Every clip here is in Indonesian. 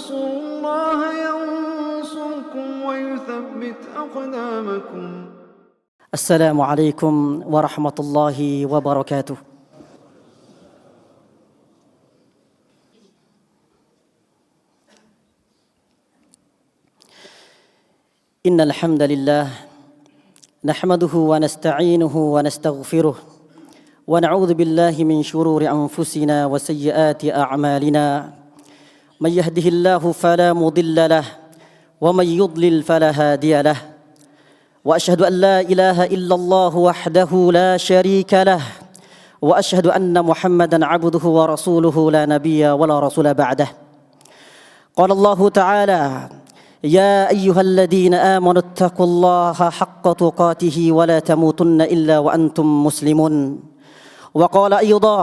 تنصروا الله ينصركم ويثبت أقدامكم. السلام عليكم ورحمة الله وبركاته. إن الحمد لله نحمده ونستعينه ونستغفره ونعوذ بالله من شرور أنفسنا وسيئات أعمالنا من يهده الله فلا مضل له ومن يضلل فلا هادي له وأشهد أن لا إله إلا الله وحده لا شريك له وأشهد أن محمدا عبده ورسوله لا نبي ولا رسول بعده. قال الله تعالى: يا أيها الذين آمنوا اتقوا الله حق تقاته ولا تموتن إلا وأنتم مسلمون. وقال أيضا: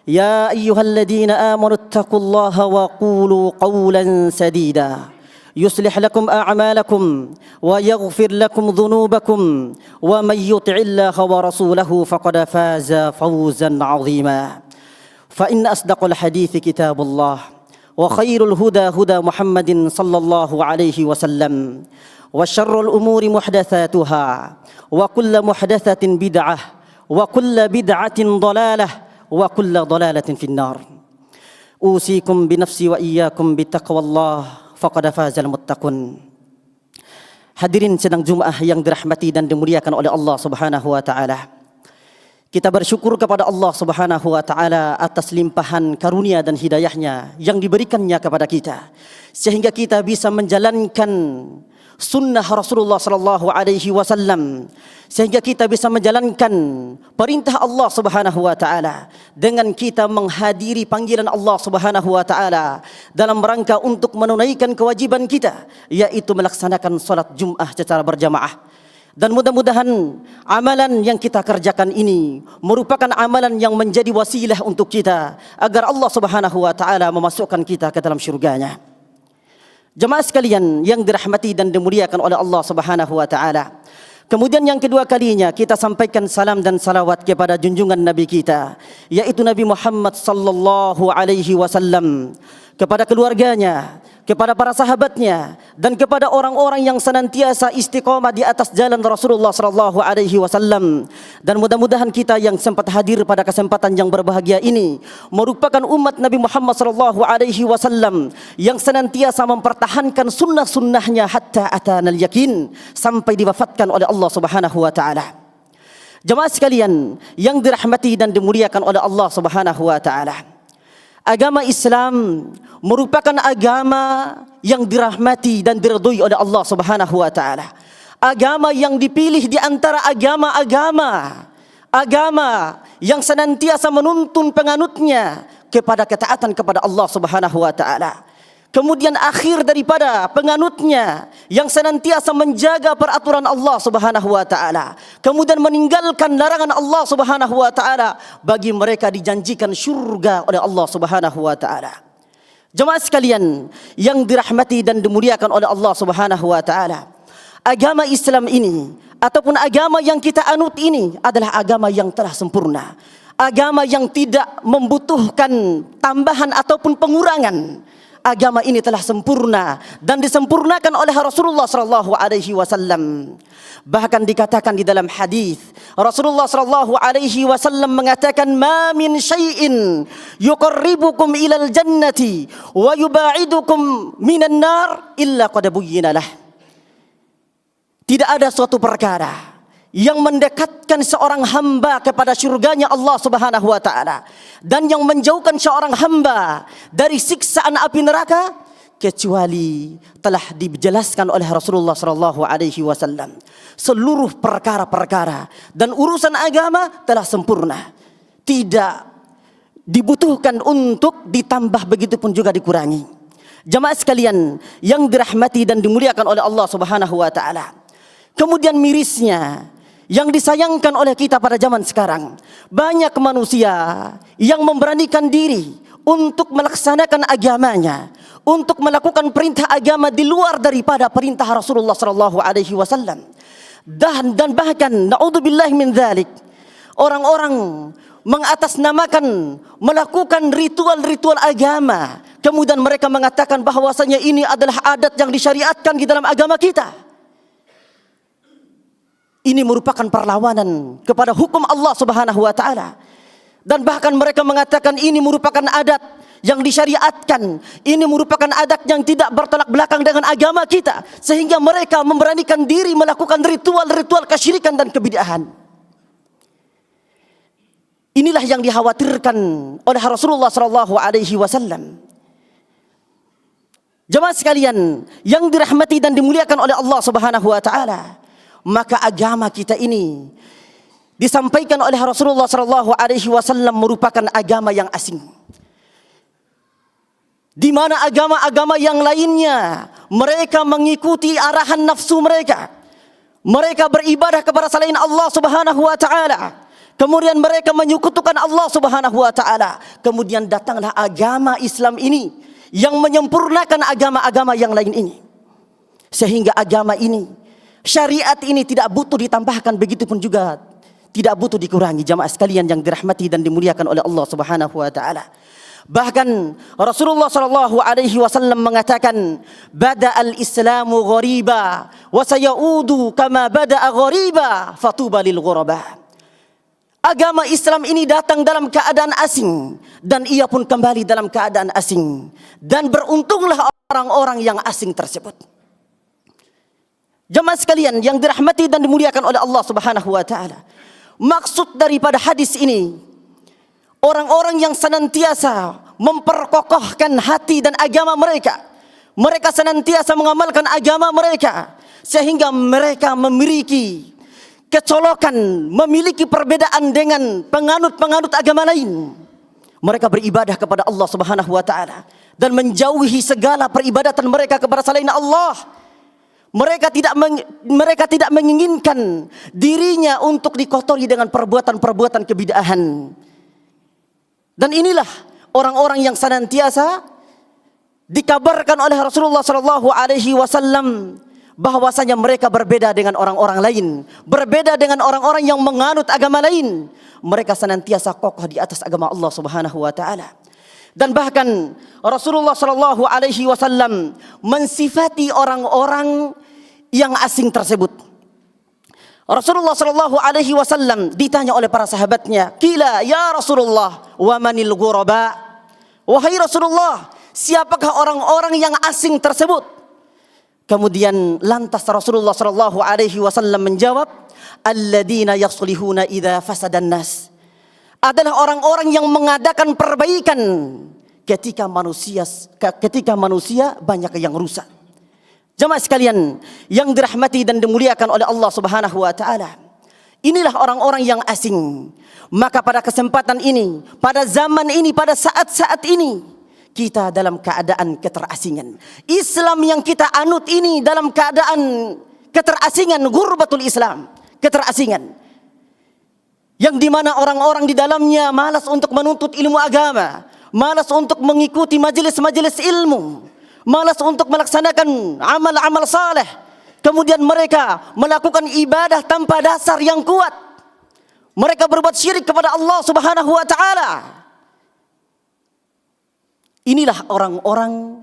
يا أيها الذين آمنوا اتقوا الله وقولوا قولا سديدا يصلح لكم أعمالكم ويغفر لكم ذنوبكم ومن يطع الله ورسوله فقد فاز فوزا عظيما. فإن أصدق الحديث كتاب الله وخير الهدى هدى محمد صلى الله عليه وسلم وشر الأمور محدثاتها وكل محدثة بدعة وكل بدعة ضلالة وكل ضلالة في النار. أوصيكم بنفسي وإياكم بتقوى الله faqad fazal muttaqun. Hadirin sidang Jumat yang dirahmati dan dimuliakan oleh Allah Subhanahu wa taala. Kita bersyukur kepada Allah Subhanahu wa taala atas limpahan karunia dan hidayahnya yang diberikannya kepada kita sehingga kita bisa menjalankan sunnah Rasulullah sallallahu alaihi wasallam, sehingga kita bisa menjalankan perintah Allah Subhanahu wa taala dengan kita menghadiri panggilan Allah Subhanahu wa taala dalam rangka untuk menunaikan kewajiban kita, yaitu melaksanakan salat Jumat secara berjamaah. Dan mudah-mudahan amalan yang kita kerjakan ini merupakan amalan yang menjadi wasilah untuk kita agar Allah Subhanahu wa taala memasukkan kita ke dalam syurganya. Jemaah sekalian yang dirahmati dan dimuliakan oleh Allah Subhanahu wa taala. Kemudian yang kedua kalinya kita sampaikan salam dan salawat kepada junjungan Nabi kita, yaitu Nabi Muhammad sallallahu alaihi wasallam, kepada keluarganya, kepada para sahabatnya, dan kepada orang-orang yang senantiasa istiqamah di atas jalan Rasulullah sallallahu alaihi wasallam. Dan mudah-mudahan kita yang sempat hadir pada kesempatan yang berbahagia ini merupakan umat Nabi Muhammad sallallahu alaihi wasallam yang senantiasa mempertahankan sunnah-sunnahnya hatta atanal yakin, sampai diwafatkan oleh Allah Subhanahu wa taala. Jemaah sekalian yang dirahmati dan dimuliakan oleh Allah Subhanahu wa taala. Agama Islam merupakan agama yang dirahmati dan diridhoi oleh Allah Subhanahu wa taala. Agama yang dipilih di antara agama-agama yang senantiasa menuntun penganutnya kepada ketaatan kepada Allah Subhanahu wa taala. Kemudian akhir daripada penganutnya yang senantiasa menjaga peraturan Allah Subhanahu wa taala, kemudian meninggalkan larangan Allah Subhanahu wa taala, bagi mereka dijanjikan syurga oleh Allah Subhanahu wa taala. Jemaah sekalian yang dirahmati dan dimuliakan oleh Allah Subhanahu wa taala, agama Islam ini ataupun agama yang kita anut ini adalah agama yang telah sempurna, agama yang tidak membutuhkan tambahan ataupun pengurangan. Agama ini telah sempurna dan disempurnakan oleh Rasulullah sallallahu alaihi wasallam. Bahkan dikatakan di dalam hadis, Rasulullah sallallahu alaihi wasallam mengatakan, "Ma min syai'in yuqarribukum ilal jannati wa yubaidukum minan nar illa qad buyyina lah." Tidak ada suatu perkara yang mendekatkan seorang hamba kepada syurganya Allah Subhanahu wa taala dan yang menjauhkan seorang hamba dari siksaan api neraka kecuali telah dijelaskan oleh Rasulullah sallallahu alaihi wasallam. Seluruh perkara-perkara dan urusan agama telah sempurna, tidak dibutuhkan untuk ditambah, begitu pun juga dikurangi. Jemaah sekalian yang dirahmati dan dimuliakan oleh Allah Subhanahu wa taala. Kemudian mirisnya yang disayangkan oleh kita pada zaman sekarang, banyak manusia yang memberanikan diri untuk melaksanakan agamanya, untuk melakukan perintah agama di luar daripada perintah Rasulullah sallallahu alaihi wasallam. Dan bahkan naudzubillah min dzalik, orang-orang mengatasnamakan melakukan ritual-ritual agama kemudian mereka mengatakan bahwasanya ini adalah adat yang disyariatkan di dalam agama kita. Ini merupakan perlawanan kepada hukum Allah Subhanahu wa taala. Dan bahkan mereka mengatakan ini merupakan adat yang disyariatkan. Ini merupakan adat yang tidak bertolak belakang dengan agama kita, sehingga mereka memberanikan diri melakukan ritual-ritual kesyirikan dan kebid'ahan. Inilah yang dikhawatirkan oleh Rasulullah sallallahu alaihi wasallam. Jemaah sekalian yang dirahmati dan dimuliakan oleh Allah Subhanahu wa taala, maka agama kita ini disampaikan oleh Rasulullah sallallahu alaihi wasallam merupakan agama yang asing. Di mana agama-agama yang lainnya mereka mengikuti arahan nafsu mereka. Mereka beribadah kepada selain Allah Subhanahu wa taala. Kemudian mereka menyekutukan Allah Subhanahu wa taala. Kemudian datanglah agama Islam ini yang menyempurnakan agama-agama yang lain ini. Sehingga agama ini, syariat ini tidak butuh ditambahkan, begitupun juga tidak butuh dikurangi. Jamaah sekalian yang dirahmati dan dimuliakan oleh Allah Subhanahu wa taala. Bahkan Rasulullah sallallahu alaihi wasallam mengatakan, "Bada'al Islamu ghariba wa sayaudu kama bada'a ghariba fatuba lil ghuraba." Agama Islam ini datang dalam keadaan asing dan ia pun kembali dalam keadaan asing, dan beruntunglah orang-orang yang asing tersebut. Jemaah sekalian yang dirahmati dan dimuliakan oleh Allah Subhanahu wa taala, maksud daripada hadis ini, orang-orang yang senantiasa memperkokohkan hati dan agama mereka, mereka senantiasa mengamalkan agama mereka, sehingga mereka memiliki kecolokan, memiliki perbedaan dengan penganut-penganut agama lain. Mereka beribadah kepada Allah Subhanahu wa taala dan menjauhi segala peribadatan mereka kepada selain Allah. Mereka tidak menginginkan dirinya untuk dikotori dengan perbuatan-perbuatan kebid'ahan. Dan inilah orang-orang yang senantiasa dikabarkan oleh Rasulullah sallallahu alaihi wasallam bahwasanya mereka berbeda dengan orang-orang lain, berbeda dengan orang-orang yang menganut agama lain. Mereka senantiasa kokoh di atas agama Allah Subhanahu wa taala. Dan bahkan Rasulullah sallallahu alaihi wasallam mensifati orang-orang yang asing tersebut. Rasulullah sallallahu alaihi wasallam ditanya oleh para sahabatnya, "Qila ya Rasulullah, wa manil ghuraba?" Wahai Rasulullah, siapakah orang-orang yang asing tersebut? Kemudian lantas Rasulullah sallallahu alaihi wasallam menjawab, "Alladzina yaslihuna idza fasadan nas." Adalah orang-orang yang mengadakan perbaikan ketika manusia banyak yang rusak. Jemaah sekalian yang dirahmati dan dimuliakan oleh Allah Subhanahu wa taala, inilah orang-orang yang asing. Maka pada kesempatan ini, pada zaman ini, pada saat-saat ini, kita dalam keadaan keterasingan. Islam yang kita anut ini dalam keadaan keterasingan, ghurbatul Islam, keterasingan. Yang dimana orang-orang di dalamnya malas untuk menuntut ilmu agama, malas untuk mengikuti majelis-majelis ilmu, malas untuk melaksanakan amal-amal saleh. Kemudian mereka melakukan ibadah tanpa dasar yang kuat. Mereka berbuat syirik kepada Allah Subhanahu wa taala. Inilah orang-orang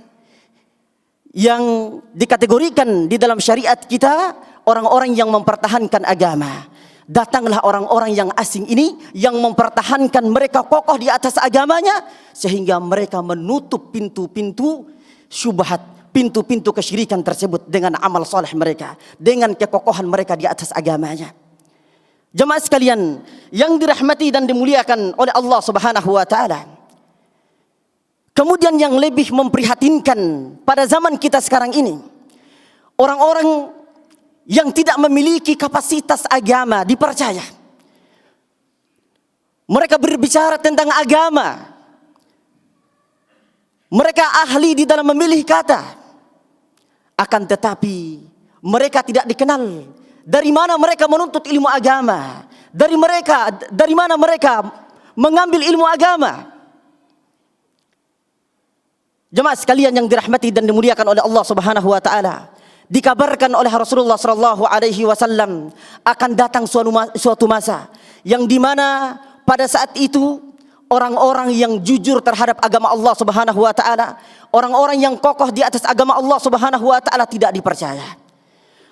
yang dikategorikan di dalam syariat kita, orang-orang yang mempertahankan agama. Datanglah orang-orang yang asing ini yang mempertahankan, mereka kokoh di atas agamanya, sehingga mereka menutup pintu-pintu syubhat, pintu-pintu kesyirikan tersebut dengan amal saleh mereka, dengan kekokohan mereka di atas agamanya. Jemaah sekalian yang dirahmati dan dimuliakan oleh Allah Subhanahu wa taala, kemudian yang lebih memprihatinkan pada zaman kita sekarang ini, orang-orang yang tidak memiliki kapasitas agama dipercaya. Mereka berbicara tentang agama, mereka ahli di dalam memilih kata, akan tetapi mereka tidak dikenal dari mana mereka menuntut ilmu agama, dari mana mereka mengambil ilmu agama. Jemaah sekalian yang dirahmati dan dimuliakan oleh Allah Subhanahu wa taala, dikabarkan oleh Rasulullah sallallahu alaihi wasallam akan datang suatu masa yang dimana pada saat itu orang-orang yang jujur terhadap agama Allah Subhanahu wa taala, orang-orang yang kokoh di atas agama Allah Subhanahu wa taala tidak dipercaya.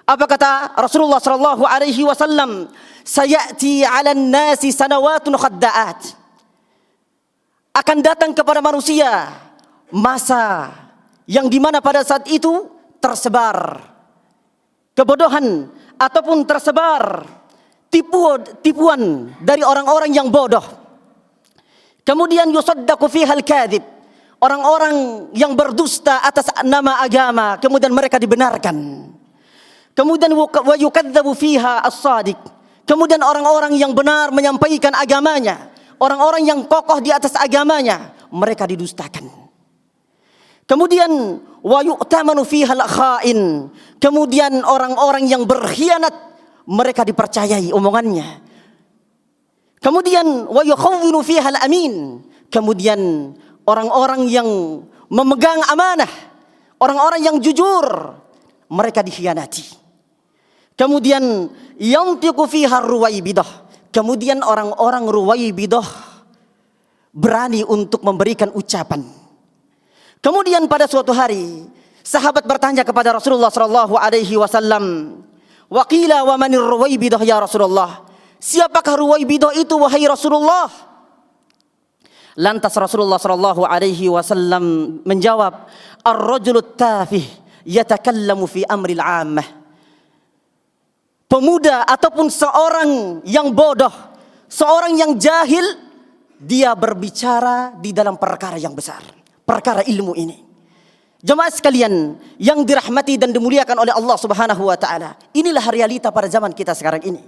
Apa kata Rasulullah sallallahu alaihi wasallam? Sayati 'alan nasi sanawatun khadda'at. Akan datang kepada manusia masa yang dimana pada saat itu tersebar kebodohan ataupun tersebar tipuan dari orang-orang yang bodoh. Kemudian yusaddaqu fiha al-kadhib, orang-orang yang berdusta atas nama agama, kemudian mereka dibenarkan. Kemudian wa yukadzdzabu fiha as-shadiq, kemudian orang-orang yang benar menyampaikan agamanya, orang-orang yang kokoh di atas agamanya, mereka didustakan. Kemudian wa yu'tamanu fiha al-kha'in, kemudian orang-orang yang berkhianat mereka dipercayai omongannya. Kemudian wa yukhawwinu fiha al-amin, kemudian orang-orang yang memegang amanah, orang-orang yang jujur mereka dikhianati. Kemudian yantiqu fiha ar-ruwaibidah, kemudian orang-orang ruwaibidah berani untuk memberikan ucapan. Kemudian pada suatu hari sahabat bertanya kepada Rasulullah sallallahu alaihi wasallam, "Wa qila wa manir ruwaibidah ya Rasulullah?" Siapakah ruwaibidah itu wahai Rasulullah? Lantas Rasulullah sallallahu alaihi wasallam menjawab, "Ar-rajulut tafih yatakallamu fi amril 'ammah." Pemuda ataupun seorang yang bodoh, seorang yang jahil, dia berbicara di dalam perkara yang besar, perkara ilmu ini. Jemaah sekalian yang dirahmati dan dimuliakan oleh Allah Subhanahu wa taala, inilah realita pada zaman kita sekarang ini.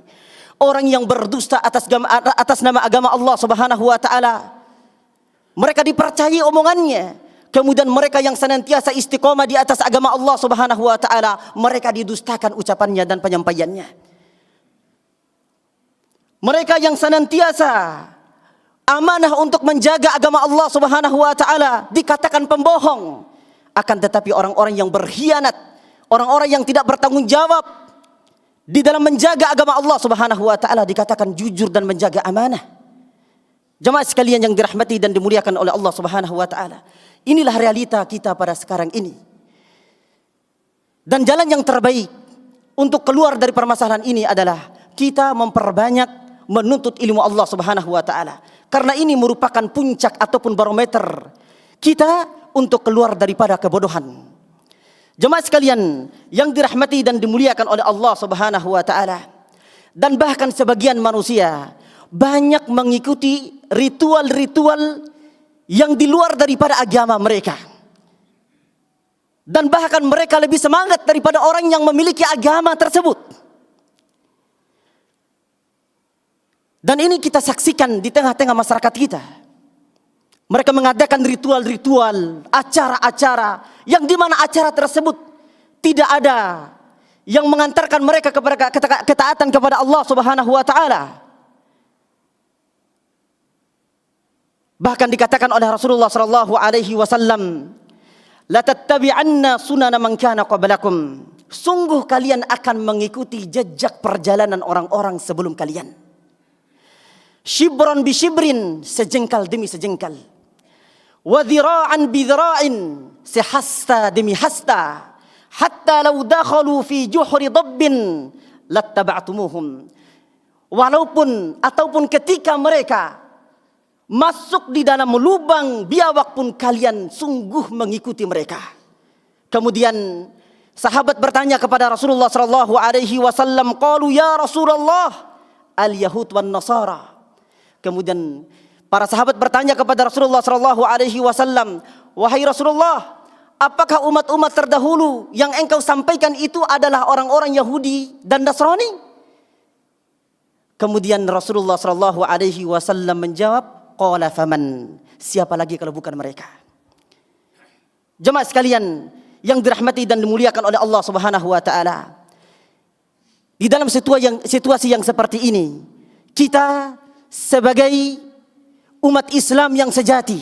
Orang yang berdusta atas nama agama Allah Subhanahu wa taala, mereka dipercayai omongannya. Kemudian mereka yang senantiasa istiqomah di atas agama Allah Subhanahu wa taala, mereka didustakan ucapannya dan penyampaiannya. Mereka yang senantiasa amanah untuk menjaga agama Allah Subhanahu wa taala dikatakan pembohong. Akan tetapi orang-orang yang berkhianat, orang-orang yang tidak bertanggung jawab di dalam menjaga agama Allah Subhanahu wa taala dikatakan jujur dan menjaga amanah. Jemaah sekalian yang dirahmati dan dimuliakan oleh Allah Subhanahu wa taala, inilah realita kita pada sekarang ini. Dan jalan yang terbaik untuk keluar dari permasalahan ini adalah kita memperbanyak menuntut ilmu Allah Subhanahu wa taala. Karena ini merupakan puncak ataupun barometer kita untuk keluar daripada kebodohan. Jemaah sekalian yang dirahmati dan dimuliakan oleh Allah Subhanahu wa taala, dan bahkan sebagian manusia banyak mengikuti ritual-ritual yang di luar daripada agama mereka. Dan bahkan mereka lebih semangat daripada orang yang memiliki agama tersebut. Dan ini kita saksikan di tengah-tengah masyarakat kita. Mereka mengadakan ritual-ritual, acara-acara yang di mana acara tersebut tidak ada yang mengantarkan mereka kepada ketaatan kepada Allah Subhanahu wa taala. Bahkan dikatakan oleh Rasulullah sallallahu alaihi wasallam, "La tattabi'anna sunana man kana qablakum." Sungguh kalian akan mengikuti jejak perjalanan orang-orang sebelum kalian. Shibran bi shibrin, sejengkal demi sejengkal. Wa dhira'an bi dhira'in, sehasta demi hasta. Hatta law dakhalu fi juhri dabbin lattaba'tumuhum. Walaupun ataupun ketika mereka masuk di dalam lubang biawak pun kalian sungguh mengikuti mereka. Kemudian sahabat bertanya kepada Rasulullah sallallahu alaihi wasallam, qalu ya Rasulullah al-yahud wan nasara. Kemudian para sahabat bertanya kepada Rasulullah sallallahu alaihi wasallam, wahai Rasulullah, apakah umat-umat terdahulu yang engkau sampaikan itu adalah orang-orang Yahudi dan Nasrani? Kemudian Rasulullah sallallahu alaihi wasallam menjawab, qala faman, siapa lagi kalau bukan mereka? Jemaah sekalian yang dirahmati dan dimuliakan oleh Allah Subhanahu wa taala, di dalam situasi yang seperti ini, kita sebagai umat Islam yang sejati,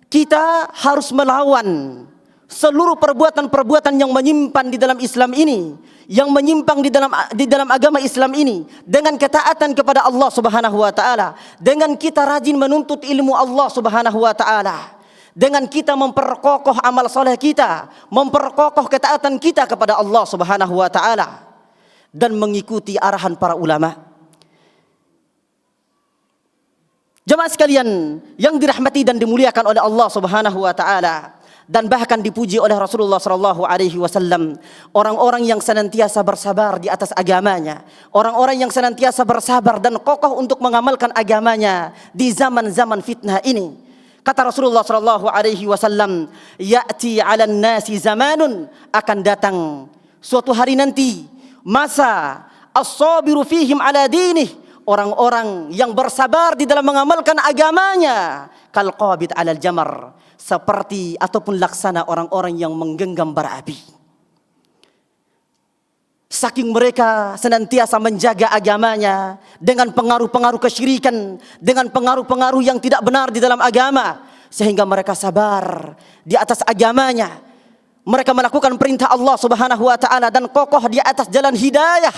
kita harus melawan seluruh perbuatan-perbuatan yang menyimpan di dalam Islam ini, yang menyimpang di dalam agama Islam ini, dengan ketaatan kepada Allah Subhanahu wa taala, dengan kita rajin menuntut ilmu Allah Subhanahu wa taala, dengan kita memperkokoh amal soleh kita, memperkokoh ketaatan kita kepada Allah Subhanahu wa taala, dan mengikuti arahan para ulama. Jemaah sekalian yang dirahmati dan dimuliakan oleh Allah Subhanahu wa taala, dan bahkan dipuji oleh Rasulullah sallallahu alaihi wasallam, orang-orang yang senantiasa bersabar di atas agamanya, orang-orang yang senantiasa bersabar dan kokoh untuk mengamalkan agamanya di zaman-zaman fitnah ini. Kata Rasulullah sallallahu alaihi wasallam, ya'ti 'alan nasi zamanun, akan datang suatu hari nanti masa as-sabiru fihim ala dinih, orang-orang yang bersabar di dalam mengamalkan agamanya, kal qabid 'alal jamar, seperti ataupun laksana orang-orang yang menggenggam bara api. Saking mereka senantiasa menjaga agamanya dengan pengaruh-pengaruh kesyirikan, dengan pengaruh-pengaruh yang tidak benar di dalam agama, sehingga mereka sabar di atas agamanya. Mereka melakukan perintah Allah Subhanahu wa taala dan kokoh di atas jalan hidayah.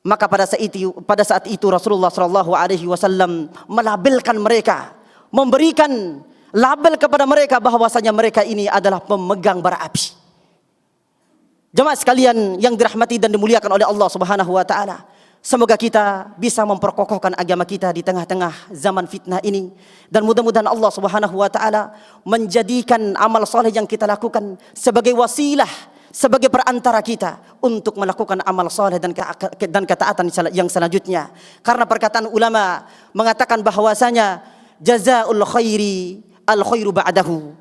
Maka pada saat itu Rasulullah sallallahu alaihi wasallam melabelkan mereka, memberikan label kepada mereka bahwasanya mereka ini adalah pemegang bara api. Jemaah sekalian yang dirahmati dan dimuliakan oleh Allah Subhanahu wa taala, semoga kita bisa memperkokohkan agama kita di tengah-tengah zaman fitnah ini, dan mudah-mudahan Allah Subhanahu wa taala menjadikan amal soleh yang kita lakukan sebagai wasilah, sebagai perantara kita untuk melakukan amal soleh dan ketaatan yang selanjutnya. Karena perkataan ulama mengatakan bahwasanya jazaul khairi al khairu ba'dahu,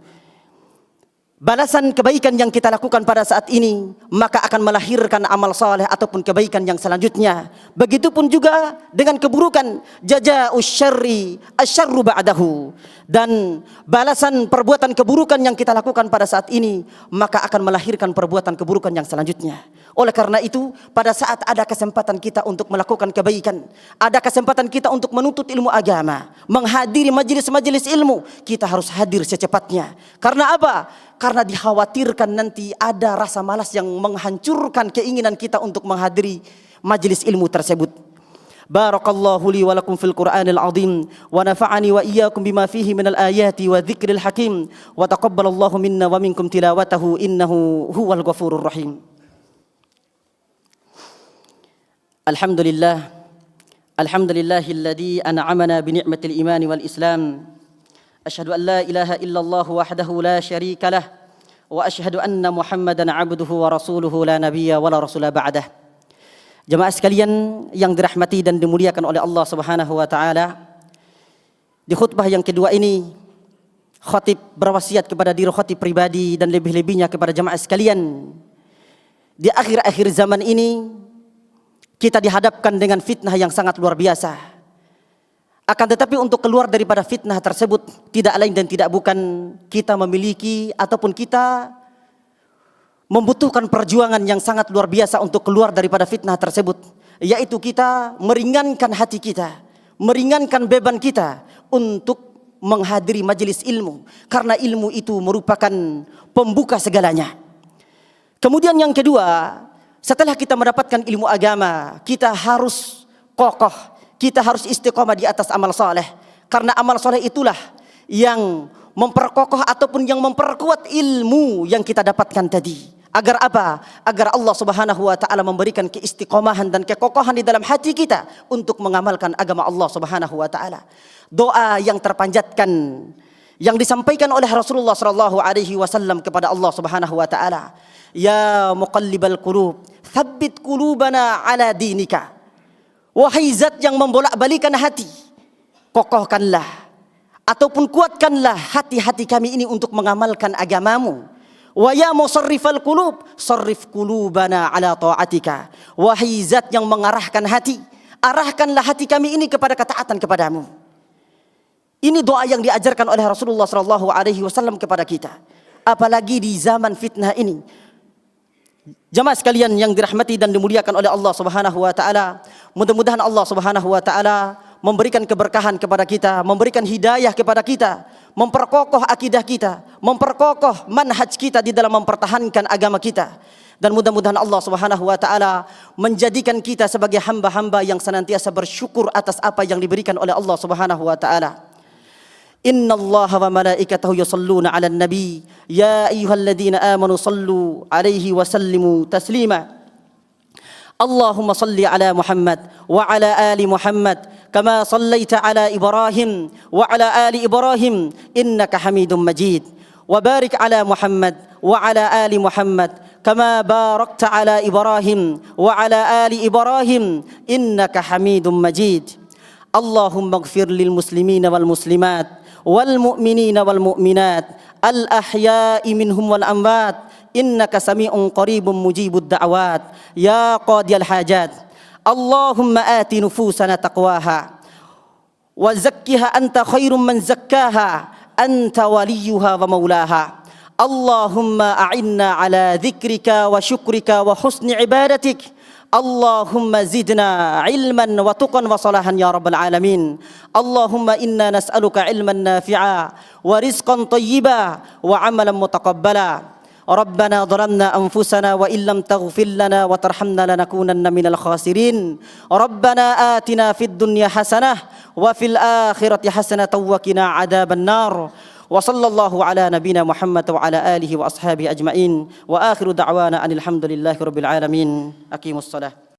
balasan kebaikan yang kita lakukan pada saat ini maka akan melahirkan amal saleh ataupun kebaikan yang selanjutnya. Begitupun juga dengan keburukan, jazaa'us syarri asyarru ba'dahu, dan balasan perbuatan keburukan yang kita lakukan pada saat ini maka akan melahirkan perbuatan keburukan yang selanjutnya. Oleh karena itu, pada saat ada kesempatan kita untuk melakukan kebaikan, ada kesempatan kita untuk menuntut ilmu agama, menghadiri majelis-majelis ilmu, kita harus hadir secepatnya. Karena apa? Karena dikhawatirkan nanti ada rasa malas yang menghancurkan keinginan kita untuk menghadiri majelis ilmu tersebut. Barakallahu li wa lakum fil Qur'anil azim wa nafa'ani wa iyyakum bima fihi minal ayati wa dzikril hakim wa taqabbalallahu minna wa minkum tilawatahu innahu huwal ghafurur rahim. Alhamdulillah, alhamdulillahilladzi an'amana bi ni'matil imani wal islam. Asyhadu an la ilaha illallah wahdahu la syarika lah wa asyhadu anna Muhammadan 'abduhu wa rasuluhu la nabiyya wa la rasula ba'dah. Jemaah sekalian yang dirahmati dan dimuliakan oleh Allah Subhanahu wa taala, di khutbah yang kedua ini khatib berwasiat kepada diri khatib pribadi dan lebih-lebihnya kepada jemaah sekalian. Di akhir-akhir zaman ini kita dihadapkan dengan fitnah yang sangat luar biasa. Akan tetapi untuk keluar daripada fitnah tersebut tidak lain dan tidak bukan kita memiliki ataupun kita membutuhkan perjuangan yang sangat luar biasa untuk keluar daripada fitnah tersebut, yaitu kita meringankan hati kita, meringankan beban kita untuk menghadiri majelis ilmu, karena ilmu itu merupakan pembuka segalanya. Kemudian yang kedua, setelah kita mendapatkan ilmu agama, kita harus kokoh, kita harus istiqomah di atas amal soleh. Karena amal soleh itulah yang memperkokoh ataupun yang memperkuat ilmu yang kita dapatkan tadi. Agar apa? Agar Allah Subhanahu wa taala memberikan keistiqomahan dan kekokohan di dalam hati kita untuk mengamalkan agama Allah Subhanahu wa taala. Doa yang terpanjatkan yang disampaikan oleh Rasulullah sallallahu alaihi wasallam kepada Allah Subhanahu wa taala, ya muqallibal qulub, tsabbit qulubana ala dinika. Wahai zat yang membolak-balikan hati, kokohkanlah ataupun kuatkanlah hati-hati kami ini untuk mengamalkan agamamu. Wa ya musarrifal qulub, sarrif qulubana ala ta'atika. Wahai zat yang mengarahkan hati, arahkanlah hati kami ini kepada ketaatan kepadamu. Ini doa yang diajarkan oleh Rasulullah sallallahu alaihi wasallam kepada kita. Apalagi di zaman fitnah ini. Jemaah sekalian yang dirahmati dan dimuliakan oleh Allah Subhanahu wa taala, mudah-mudahan Allah Subhanahu wa taala memberikan keberkahan kepada kita, memberikan hidayah kepada kita memperkokoh akidah kita, memperkokoh manhaj kita di dalam mempertahankan agama kita. Dan mudah-mudahan Allah Subhanahu wa taala menjadikan kita sebagai hamba-hamba yang senantiasa bersyukur atas apa yang diberikan oleh Allah Subhanahu wa taala. Innallaha wa malaikatahu yusholluna 'alan nabi ya ayyuhalladzina amanu shallu 'alaihi wa sallimu taslima. Allahumma salli ala Muhammad wa ala ali Muhammad kama sallaita ala Ibrahim wa ala ali Ibrahim innaka Hamidum Majid. Wa barik ala Muhammad wa ala ali Muhammad كما باركت على إبراهيم وعلى آل إبراهيم إنك حميد مجيد. اللهم اغفر للمسلمين والمسلمات والمؤمنين والمؤمنات الأحياء منهم والأموات إنك سميع قريب مجيب الدعوات يا قاضي الحاجات. اللهم آت نفوسنا تقواها وزكها أنت خير من زكاها أنت وليها ومولاها. اللهم أعنا على ذكرك وشكرك وحسن عبادتك. اللهم زدنا علما وتقا وصلاحا يا رب العالمين. اللهم إنا نسألك علما نافعا ورزقا طيبا وعملا متقبلا. ربنا ظلمنا أنفسنا وإن لم تغفر لنا وترحمنا لنكونن من الخاسرين. ربنا آتنا في الدنيا حسنة وفي الآخرة حسنة وقنا عذاب النار. وصلى الله على نبينا محمد وعلى آله وأصحابه أجمعين وآخر دعوانا أن الحمد لله رب العالمين. أقيموا الصلاة.